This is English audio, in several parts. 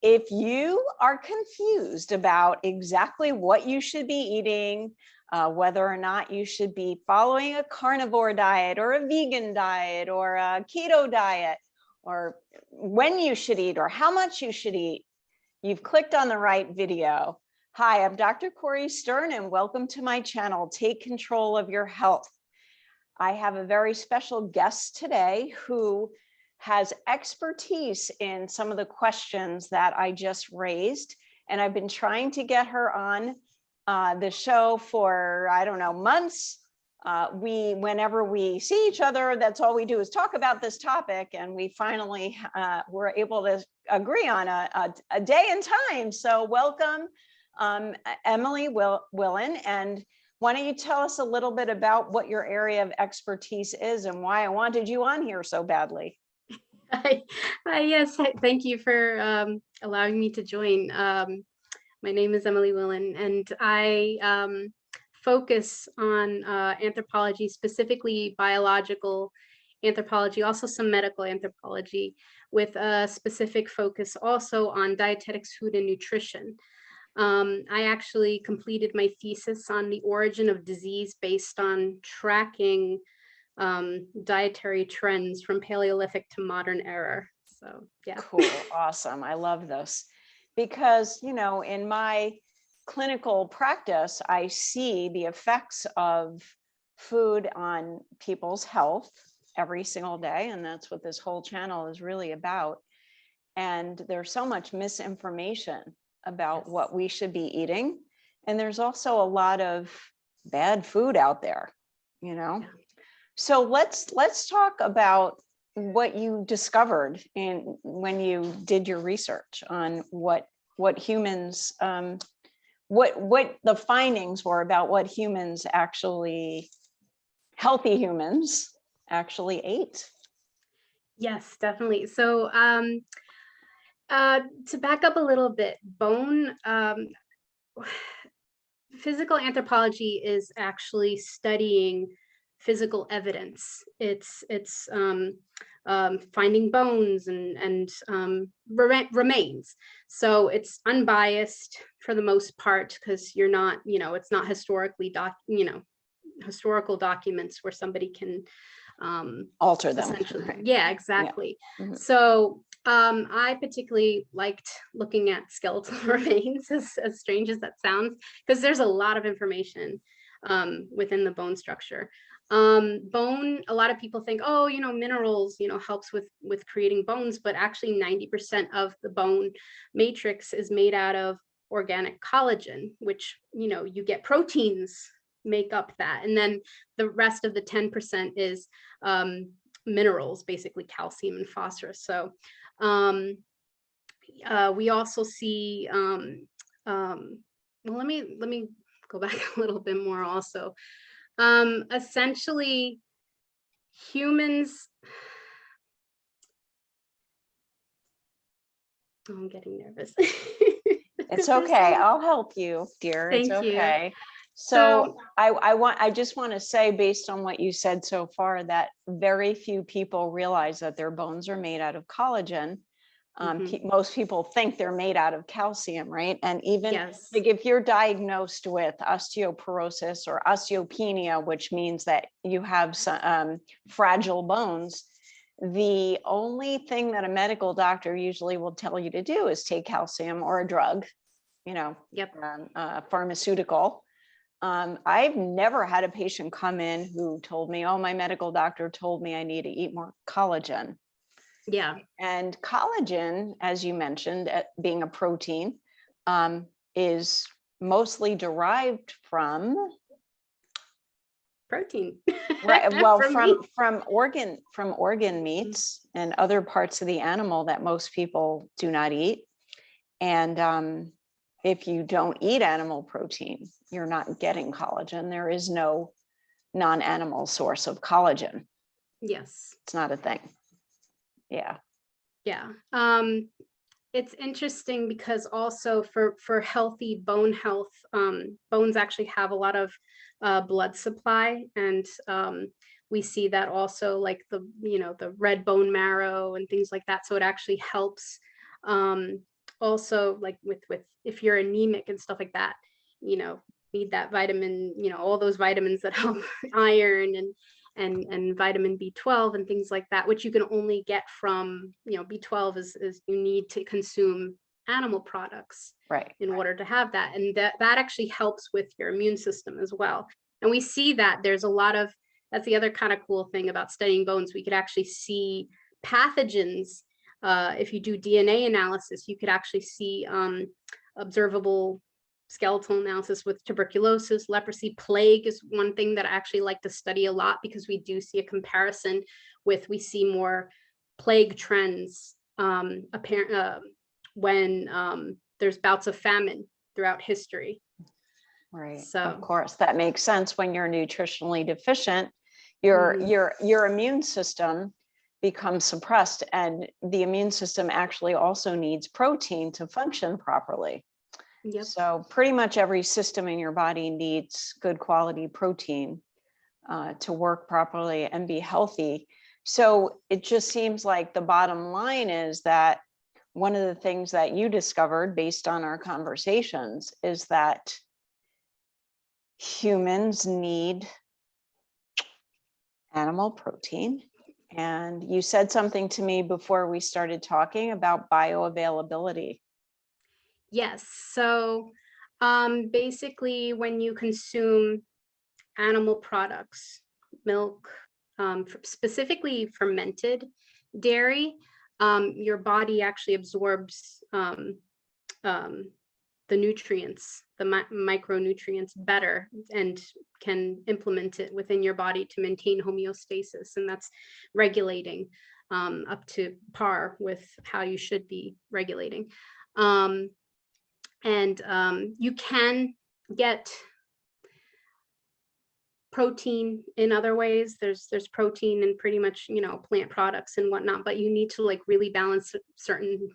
if you are confused about exactly what you should be eating, whether or not you should be following a carnivore diet or a vegan diet or a keto diet, or when you should eat or how much you should eat, you've clicked on the right video. Hi, I'm Dr. Cori Stern, and welcome to my channel, Take Control of Your Health. I have a very special guest today who has expertise in some of the questions that I just raised. And I've been trying to get her on the show for, I don't know, months. Whenever we see each other, that's all we do is talk about this topic. And we finally were able to agree on a day and time. So welcome, Emily Willen. And why don't you tell us a little bit about what your area of expertise is and why I wanted you on here so badly? Yes, thank you for allowing me to join. My name is Emily Willen, and I focus on anthropology, specifically biological anthropology, also some medical anthropology, with a specific focus also on dietetics, food, and nutrition. I actually completed my thesis on the origin of disease based on tracking dietary trends from Paleolithic to modern era. So yeah. Cool. Awesome. I love this because, you know, in my clinical practice, I see the effects of food on people's health every single day. And that's what this whole channel is really about. And there's so much misinformation about what we should be eating. And there's also a lot of bad food out there, you know? Yeah. So let's talk about what you discovered when you did your research on what humans, what the findings were about what humans actually, healthy humans actually ate. Yes, definitely. So to back up a little bit, physical anthropology is actually studying physical evidence. It's finding bones and remains. So it's unbiased for the most part, because you're not, you know, it's not historically historical documents where somebody can alter them. Essentially. Yeah, exactly. Yeah. Mm-hmm. So I particularly liked looking at skeletal remains, as strange as that sounds, because there's a lot of information within the bone structure. Bone, a lot of people think, oh, you know, minerals, you know, helps with creating bones, but actually 90% of the bone matrix is made out of organic collagen, which, you know, you get proteins make up that, and then the rest of the 10% is minerals, basically calcium and phosphorus. So we also see well, let me go back a little bit more also. Essentially, humans, oh, I'm getting nervous. It's okay. I'll help you, dear. Thank it's okay. you. So I just want to say, based on what you said so far, that very few people realize that their bones are made out of collagen. Most people think they're made out of calcium, right? And even like if you're diagnosed with osteoporosis or osteopenia, which means that you have some fragile bones, the only thing that a medical doctor usually will tell you to do is take calcium or a drug, you know, pharmaceutical. I've never had a patient come in who told me, oh, my medical doctor told me I need to eat more collagen. Yeah. And collagen, as you mentioned, being a protein, is mostly derived from protein. Right. Well, from organ meats and other parts of the animal that most people do not eat. And if you don't eat animal protein, you're not getting collagen. There is no non-animal source of collagen. Yes. It's not a thing. Yeah. Yeah. It's interesting because also for healthy bone health, bones actually have a lot of blood supply, and we see that also, like the red bone marrow and things like that. So it actually helps also like with if you're anemic and stuff like that, need that vitamin, all those vitamins that help iron and vitamin B12 and things like that, which you can only get from, B12 is you need to consume animal products in order to have that. And that actually helps with your immune system as well. And we see that there's a lot of, that's the other kind of cool thing about studying bones. We could actually see pathogens. If you do DNA analysis, you could actually see observable skeletal analysis with tuberculosis, leprosy. Plague is one thing that I actually like to study a lot, because we do see a comparison with, we see more plague trends apparent when there's bouts of famine throughout history. Right. So of course, that makes sense. When you're nutritionally deficient, your immune system becomes suppressed, and the immune system actually also needs protein to function properly. Yep. So pretty much every system in your body needs good quality protein to work properly and be healthy. So it just seems like the bottom line is that one of the things that you discovered based on our conversations is that humans need animal protein. And you said something to me before we started talking about bioavailability. Yes. So basically, when you consume animal products, milk, specifically fermented dairy, your body actually absorbs the nutrients, the micronutrients better, and can implement it within your body to maintain homeostasis. And that's regulating up to par with how you should be regulating. You can get protein in other ways. There's protein in pretty much, plant products and whatnot, but you need to like really balance certain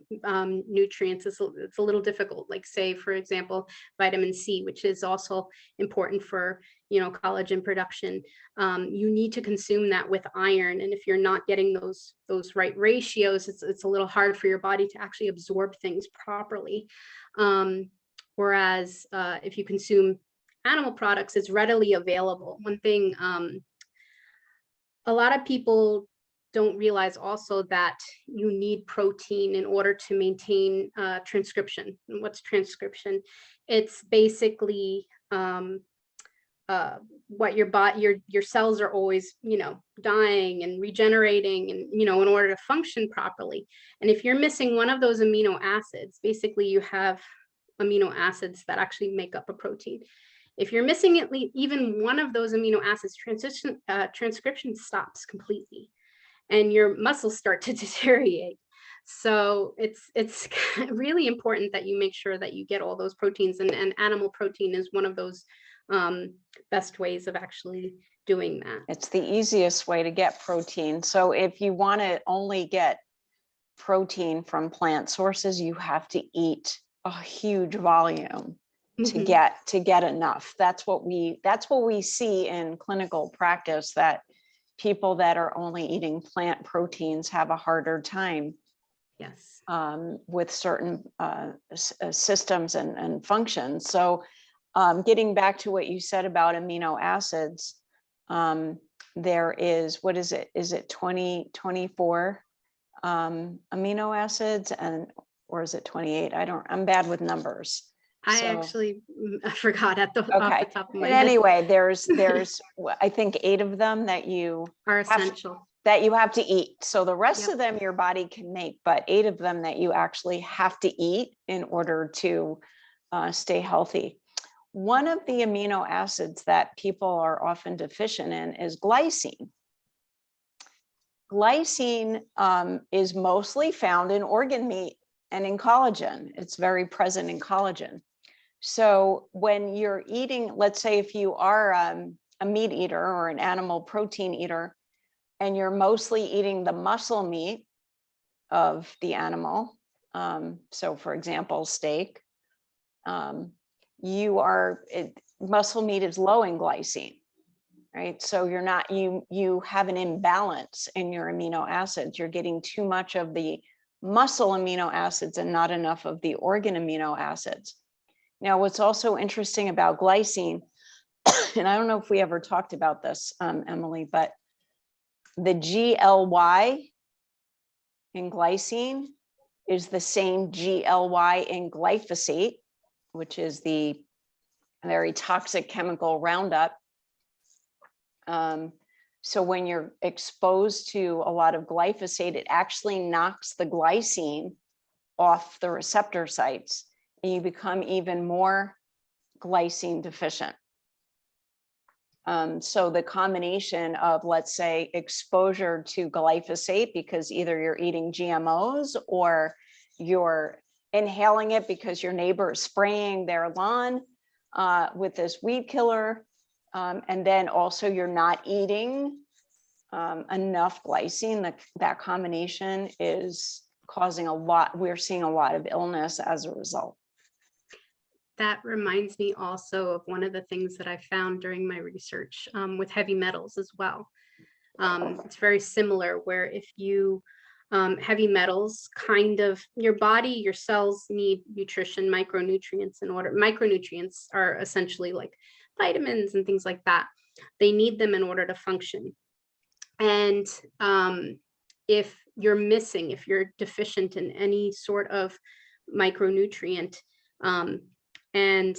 nutrients. It's a little difficult, like say, for example, vitamin C, which is also important for, collagen production. You need to consume that with iron. And if you're not getting those right ratios, it's a little hard for your body to actually absorb things properly. Whereas if you consume animal products, it's readily available. One thing, a lot of people don't realize also that you need protein in order to maintain transcription. And what's transcription? It's basically what your cells are always, dying and regenerating, and in order to function properly. And if you're missing one of those amino acids, basically you have amino acids that actually make up a protein. If you're missing at least even one of those amino acids, transcription stops completely, and your muscles start to deteriorate. So it's really important that you make sure that you get all those proteins, and animal protein is one of those best ways of actually doing that. It's the easiest way to get protein. So if you want to only get protein from plant sources, you have to eat a huge volume to get enough. That's what we see in clinical practice, that people that are only eating plant proteins have a harder time with certain systems and functions. So getting back to what you said about amino acids, there is, what is it? Is it 24 amino acids, or is it 28? I'm bad with numbers. I forgot off the top of my head. Anyway, there's I think 8 of them that you are essential, that you have to eat. So the rest of them your body can make, but 8 of them that you actually have to eat in order to stay healthy. One of the amino acids that people are often deficient in is glycine. Glycine is mostly found in organ meat and in collagen. It's very present in collagen. So when you're eating, let's say if you are a meat eater or an animal protein eater, and you're mostly eating the muscle meat of the animal, so for example, steak, muscle meat is low in glycine, right? So you have an imbalance in your amino acids. You're getting too much of the muscle amino acids and not enough of the organ amino acids. Now, what's also interesting about glycine, and I don't know if we ever talked about this, Emily, but the GLY in glycine is the same GLY in glyphosate, which is the very toxic chemical Roundup. So when you're exposed to a lot of glyphosate, it actually knocks the glycine off the receptor sites, and you become even more glycine deficient. So the combination of, let's say, exposure to glyphosate because either you're eating GMOs or you're inhaling it because your neighbor is spraying their lawn with this weed killer, and then also you're not eating enough glycine, that combination is causing a lot, we're seeing a lot of illness as a result. That reminds me also of one of the things that I found during my research with heavy metals as well. It's very similar, where if you heavy metals, kind of your body, your cells need nutrition, micronutrients in order. Micronutrients are essentially like vitamins and things like that. They need them in order to function. And if you're missing, if you're deficient in any sort of micronutrient, and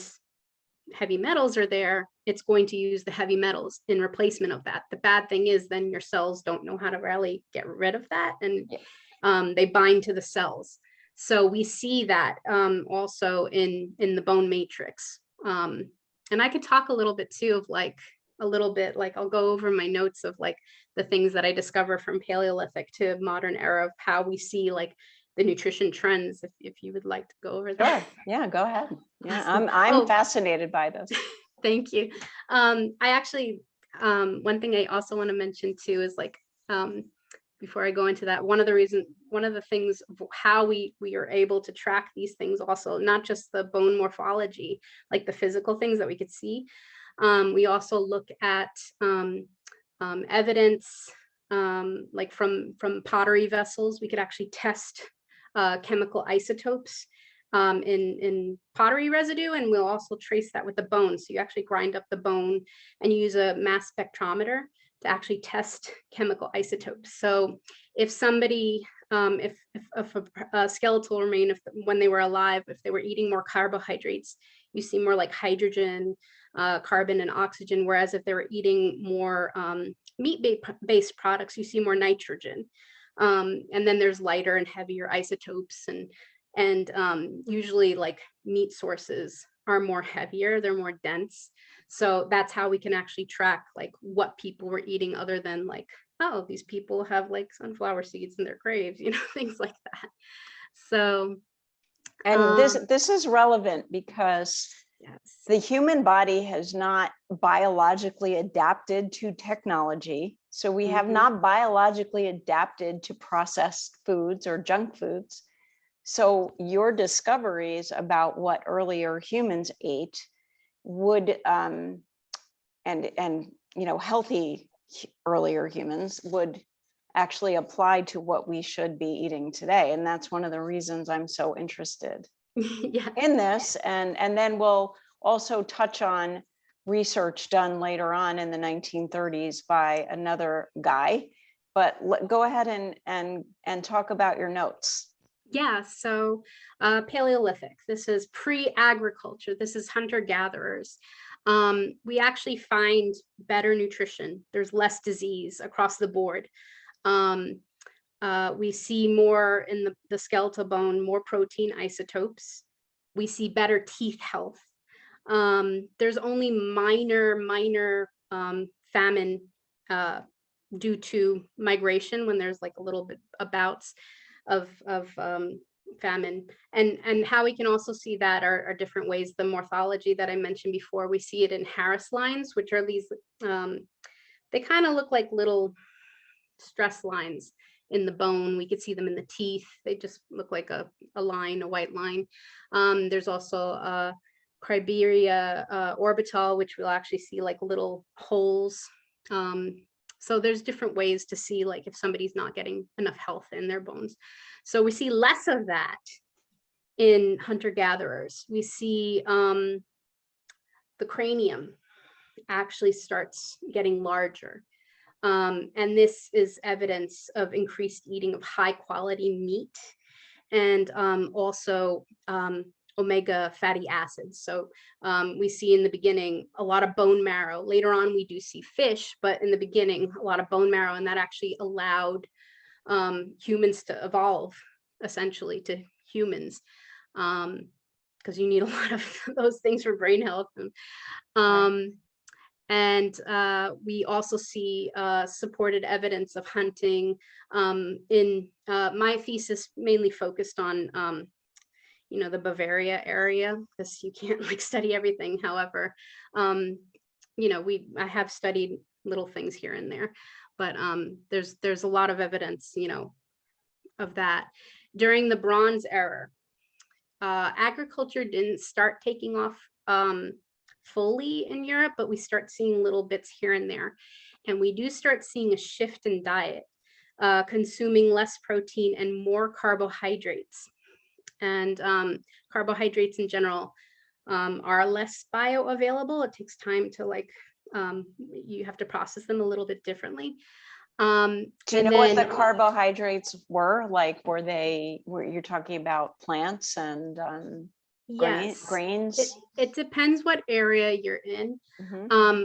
heavy metals are there, it's going to use the heavy metals in replacement of that. The bad thing is then your cells don't know how to really get rid of that, and they bind to the cells. So we see that also in the bone matrix. And I could talk a little bit too of like I'll go over my notes of like the things that I discover from Paleolithic to modern era of how we see like the nutrition trends, if you would like to go over that. Sure. Yeah, go ahead. Yeah, I'm fascinated by this. Thank you. I actually, one thing I also want to mention too is like, before I go into that, one of the things of how we are able to track these things also, not just the bone morphology, like the physical things that we could see. We also look at evidence, like from pottery vessels. We could actually test chemical isotopes in pottery residue, and we'll also trace that with the bone. So you actually grind up the bone and you use a mass spectrometer to actually test chemical isotopes. So if somebody, if a skeletal remain, when they were alive, if they were eating more carbohydrates, you see more like hydrogen, carbon, and oxygen. Whereas if they were eating more meat-based products, you see more nitrogen. And then there's lighter and heavier isotopes, and usually like meat sources are more heavier, they're more dense. So that's how we can actually track like what people were eating, other than like, oh, these people have like sunflower seeds in their graves, things like that. So and this is relevant because yes, the human body has not biologically adapted to technology. So we have not biologically adapted to processed foods or junk foods. So your discoveries about what earlier humans ate would, and healthy earlier humans would actually apply to what we should be eating today. And that's one of the reasons I'm so interested in this. And then we'll also touch on research done later on in the 1930s by another guy. But go ahead and talk about your notes. Yeah, so Paleolithic, this is pre-agriculture, this is hunter-gatherers. We actually find better nutrition. There's less disease across the board. We see more in the skeletal bone, more protein isotopes. We see better teeth health. There's only minor famine due to migration, when there's like a little bit of bouts of famine, and how we can also see that are different ways. The morphology that I mentioned before, we see it in Harris lines, which are these, they kind of look like little stress lines in the bone. We could see them in the teeth. They just look like a line, a white line. There's also Criberia orbital, which we'll actually see like little holes. So there's different ways to see like if somebody's not getting enough health in their bones. So we see less of that in hunter-gatherers. We see the cranium actually starts getting larger. And this is evidence of increased eating of high quality meat and also omega fatty acids. So we see in the beginning a lot of bone marrow. Later on, we do see fish, but in the beginning, a lot of bone marrow, and that actually allowed humans to evolve essentially to humans, because you need a lot of those things for brain health. And we also see supported evidence of hunting in my thesis mainly focused on the Bavaria area, because you can't like study everything. However, I have studied little things here and there, but there's a lot of evidence, of that. During the Bronze Era, agriculture didn't start taking off fully in Europe, but we start seeing little bits here and there. And we do start seeing a shift in diet, consuming less protein and more carbohydrates. And carbohydrates in general are less bioavailable. It takes time to you have to process them a little bit differently. Do you know what the carbohydrates were? Like, were you're talking about plants and yes, grains? It depends what area you're in.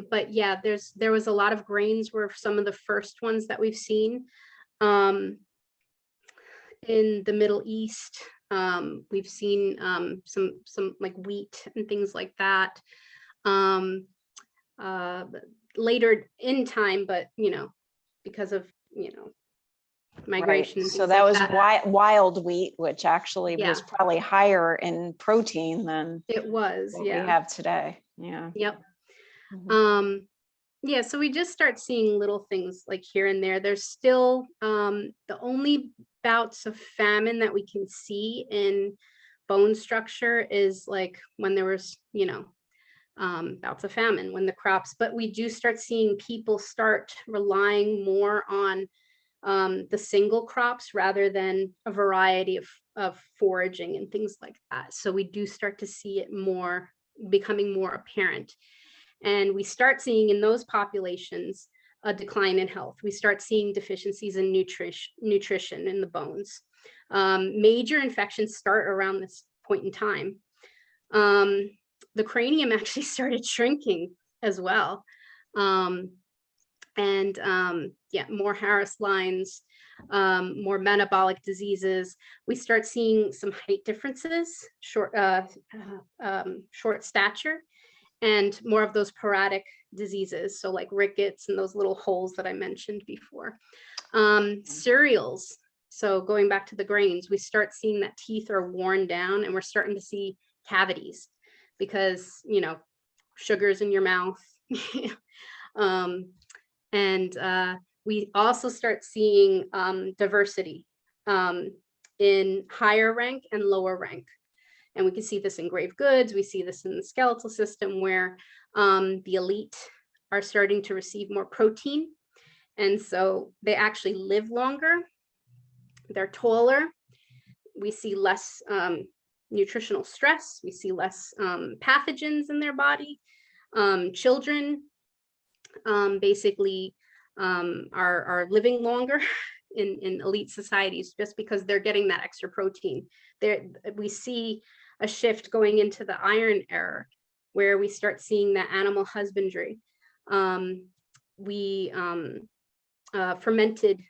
But yeah, there was a lot of grains were some of the first ones that we've seen. In the Middle East, we've seen some like wheat and things like that later in time, but because of migration. Right. So that was wild wheat, which actually was probably higher in protein than it was what we have today. Yep. Yeah, so we just start seeing little things like here and there. There's still the only bouts of famine that we can see in bone structure is like when there was, bouts of famine, when the crops, but we do start seeing people start relying more on the single crops rather than a variety of foraging and things like that. So we do start to see it more becoming more apparent. And we start seeing in those populations a decline in health. We start seeing deficiencies in nutrition in the bones. Major infections start around this point in time. The cranium actually started shrinking as well. More Harris lines, more metabolic diseases. We start seeing some height differences, short stature, and more of those sporadic diseases. So like rickets and those little holes that I mentioned before. Cereals. So going back to the grains, we start seeing that teeth are worn down and we're starting to see cavities because, sugars in your mouth. We also start seeing diversity in higher rank and lower rank. And we can see this in grave goods. We see this in the skeletal system where the elite are starting to receive more protein. And so they actually live longer. They're taller. We see less nutritional stress. We see less pathogens in their body. Children basically are living longer in elite societies just because they're getting that extra protein. We see a shift going into the iron era where we start seeing that animal husbandry. Fermented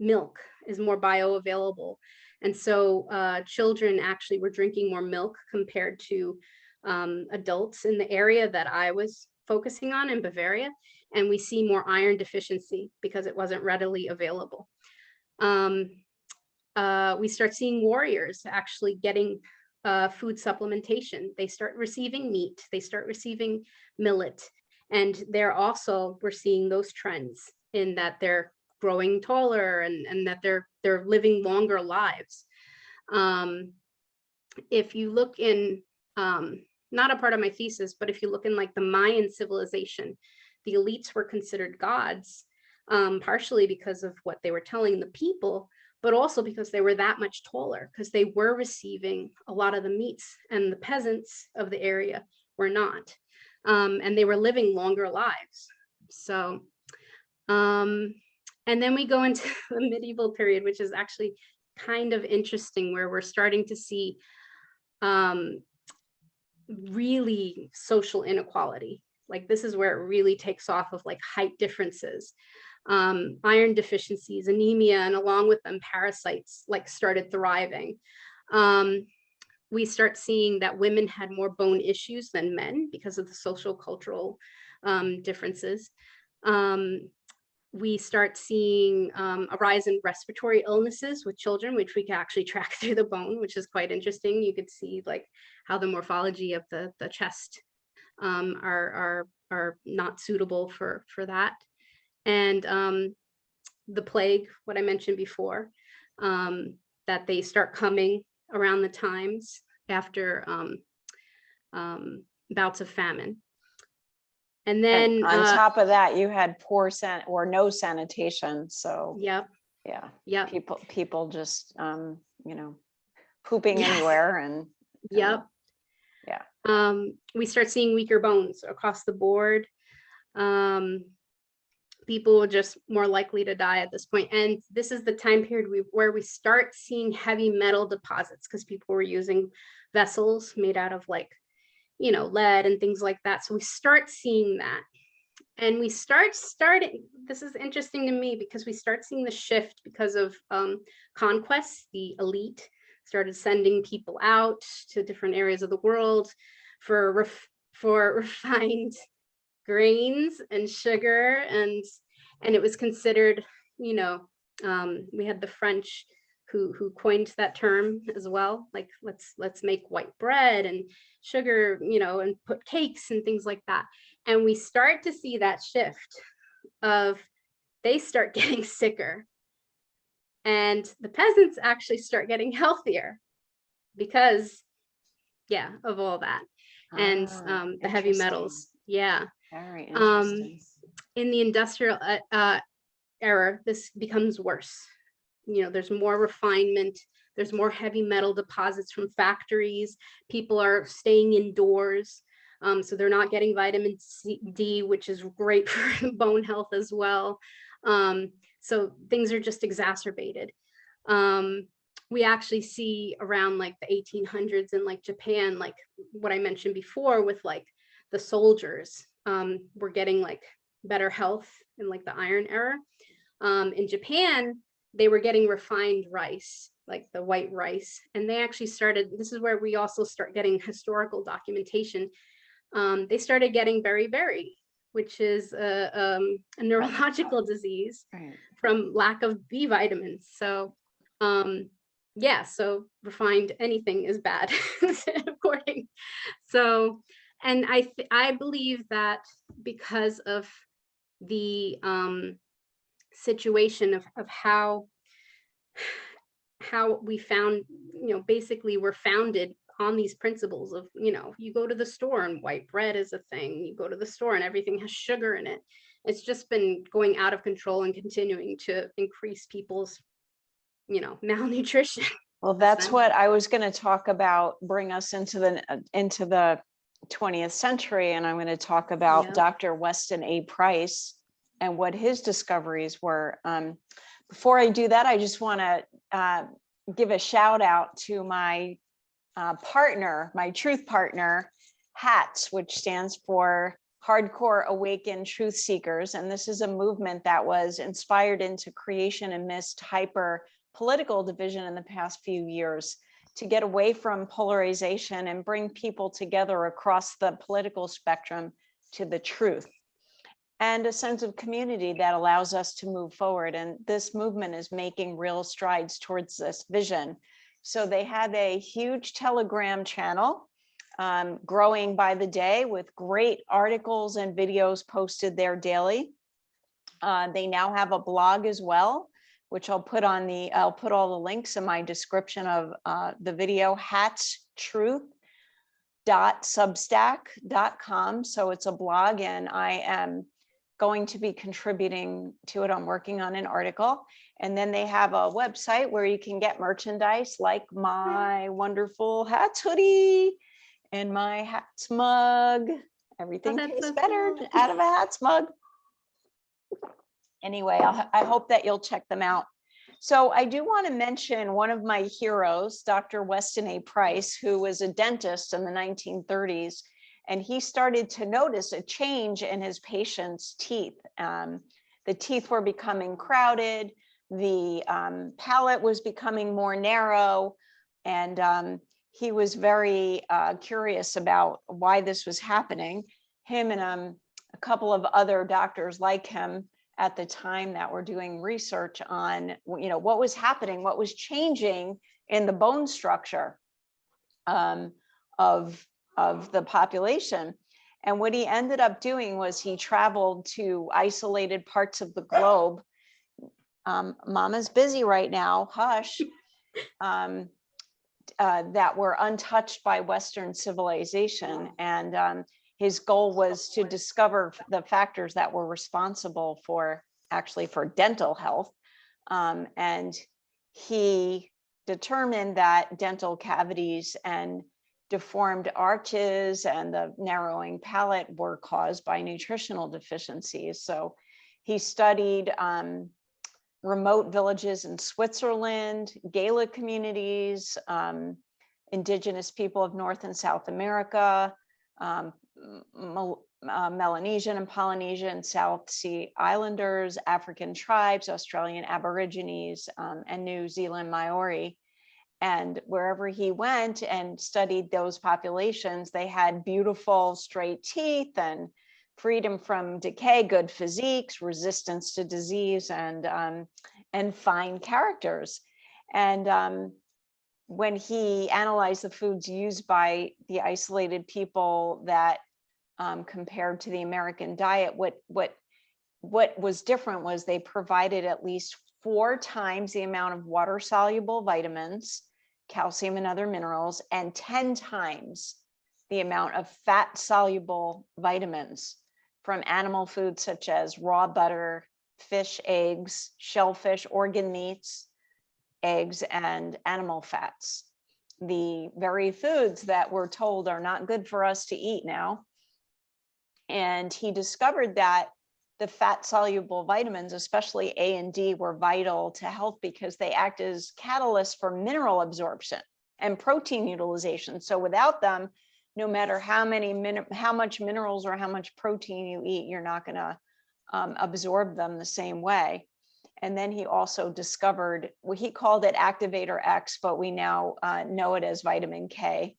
milk is more bioavailable. And so children actually were drinking more milk compared to adults in the area that I was focusing on in Bavaria. And we see more iron deficiency because it wasn't readily available. We start seeing warriors actually getting food supplementation. They start receiving meat, they start receiving millet. And we're seeing those trends in that they're growing taller and that they're living longer lives. If you look in, not a part of my thesis, but if you look in like the Mayan civilization, the elites were considered gods partially because of what they were telling the people, but also because they were that much taller, because they were receiving a lot of the meats, and the peasants of the area were not. And they were living longer lives. So, and then we go into the medieval period, which is actually kind of interesting, where we're starting to see really social inequality. Like, this is where it really takes off, of like height differences, iron deficiencies, anemia, and along with them parasites like started thriving. We start seeing that women had more bone issues than men because of the social cultural differences. We start seeing a rise in respiratory illnesses with children, which we can actually track through the bone, which is quite interesting. You could see like how the morphology of the chest are not suitable for that. And the plague, what I mentioned before, that they start coming around the times after bouts of famine. And then on top of that, you had poor or no sanitation. So yep. Yeah. People just, you know, pooping anywhere, and yep. Yeah. We start seeing weaker bones across the board. People are just more likely to die at this point. And this is the time period where we start seeing heavy metal deposits, because people were using vessels made out of like, you know, lead and things like that. So we start seeing that. And we starting, this is interesting to me, because we start seeing the shift because of conquests. The elite started sending people out to different areas of the world for refined grains and sugar, and it was considered, you know, we had the French who coined that term as well, like let's make white bread and sugar, you know, and put cakes and things like that. And we start to see that shift of they start getting sicker, and the peasants actually start getting healthier because of all that. And the heavy metals. Yeah. Very interesting. In the industrial era, this becomes worse. You know, there's more refinement, there's more heavy metal deposits from factories. People are staying indoors, so they're not getting vitamin D, which is great for bone health as well. So things are just exacerbated. We actually see around like the 1800s in like Japan, like what I mentioned before with like the soldiers, were getting like better health in like the Iron Era. In Japan, they were getting refined rice, like the white rice, and they actually started, this is where we also start getting historical documentation. They started getting beriberi, which is a neurological disease from lack of B vitamins. So yeah, so refined anything is bad according. So, and I believe that because of the situation of how we found, you know, basically we're founded on these principles of, you know, you go to the store and white bread is a thing, you go to the store and everything has sugar in it. It's just been going out of control and continuing to increase people's, you know, malnutrition. Well, that's what I was going to talk about, bring us into the 20th century. And I'm going to talk about Dr. Weston A. Price and what his discoveries were. Before I do that, I just want to give a shout out to my partner, my truth partner, HATS, which stands for Hardcore Awakened Truth Seekers. And this is a movement that was inspired into creation amidst hyper political division in the past few years to get away from polarization and bring people together across the political spectrum to the truth and a sense of community that allows us to move forward. And this movement is making real strides towards this vision. So they have a huge Telegram channel, growing by the day, with great articles and videos posted there daily. They now have a blog as well, which I'll put all the links in my description of the video, hatstruth.substack.com. So it's a blog, and I am going to be contributing to it. I'm working on an article. And then they have a website where you can get merchandise like my wonderful hats hoodie and my hats mug. Everything tastes so better cool. out of a hats mug. Anyway, I hope that you'll check them out. So I do want to mention one of my heroes, Dr. Weston A. Price, who was a dentist in the 1930s, and he started to notice a change in his patients' teeth. The teeth were becoming crowded, the palate was becoming more narrow, and he was very curious about why this was happening. Him and a couple of other doctors like him at the time that were doing research on, what was happening, what was changing in the bone structure of the population. And what he ended up doing was he traveled to isolated parts of the globe. Mama's busy right now, hush. That were untouched by Western civilization. And his goal was to discover the factors that were responsible for dental health. And he determined that dental cavities and deformed arches and the narrowing palate were caused by nutritional deficiencies. So he studied remote villages in Switzerland, Gaelic communities, indigenous people of North and South America, Melanesian and Polynesian South Sea Islanders, African tribes, Australian Aborigines, and New Zealand Maori. And wherever he went and studied those populations, they had beautiful straight teeth and freedom from decay, good physiques, resistance to disease, and fine characters. And when he analyzed the foods used by the isolated people that compared to the American diet, what was different was they provided at least 4 times the amount of water-soluble vitamins, calcium and other minerals, and 10 times the amount of fat-soluble vitamins from animal foods such as raw butter, fish, eggs, shellfish, organ meats, eggs, and animal fats. The very foods that we're told are not good for us to eat now. And he discovered that the fat-soluble vitamins, especially A and D, were vital to health because they act as catalysts for mineral absorption and protein utilization. So without them, no matter how much minerals or how much protein you eat, you're not going to absorb them the same way. And then he also discovered, well, he called it activator X, but we now know it as vitamin K,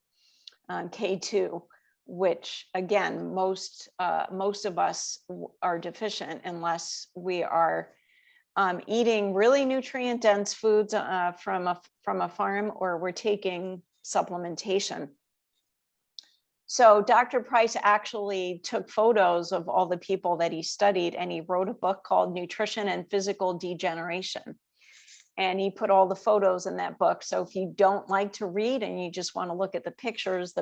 K2, which again, most of us are deficient unless we are eating really nutrient dense foods from a farm, or we're taking supplementation. So Dr. Price actually took photos of all the people that he studied, and he wrote a book called Nutrition and Physical Degeneration. And he put all the photos in that book. So if you don't like to read and you just want to look at the pictures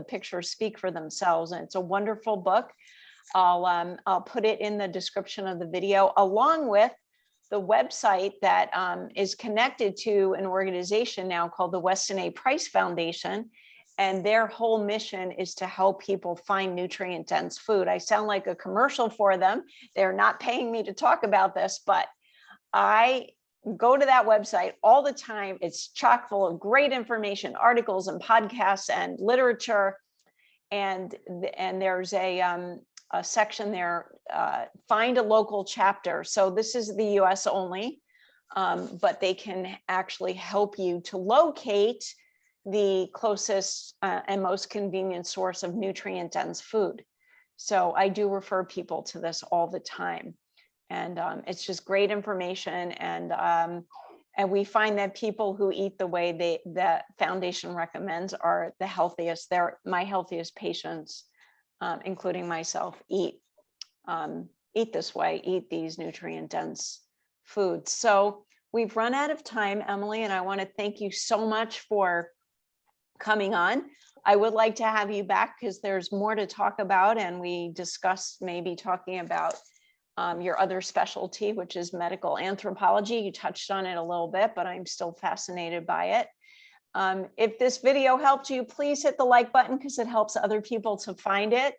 speak for themselves. And it's a wonderful book. I'll put it in the description of the video, along with the website that is connected to an organization now called the Weston A. Price Foundation. And their whole mission is to help people find nutrient dense food. I sound like a commercial for them. They're not paying me to talk about this, but I go to that website all the time. It's chock full of great information, articles and podcasts and literature. And there's a section there, find a local chapter. So this is the US only, but they can actually help you to locate the closest and most convenient source of nutrient dense food. So I do refer people to this all the time. And it's just great information. And we find that people who eat the way the foundation recommends are the healthiest. They're my healthiest patients, including myself, eat this way, eat these nutrient dense foods. So we've run out of time, Emily, and I want to thank you so much for coming on. I would like to have you back because there's more to talk about, and we discussed maybe talking about your other specialty, which is medical anthropology. You touched on it a little bit, but I'm still fascinated by it. If this video helped you, please hit the like button because it helps other people to find it.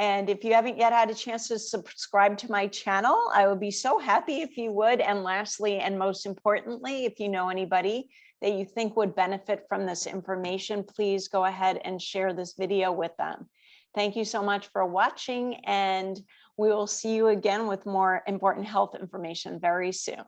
And if you haven't yet had a chance to subscribe to my channel, I would be so happy if you would. And lastly, and most importantly, if you know anybody that you think would benefit from this information, please go ahead and share this video with them. Thank you so much for watching, and we will see you again with more important health information very soon.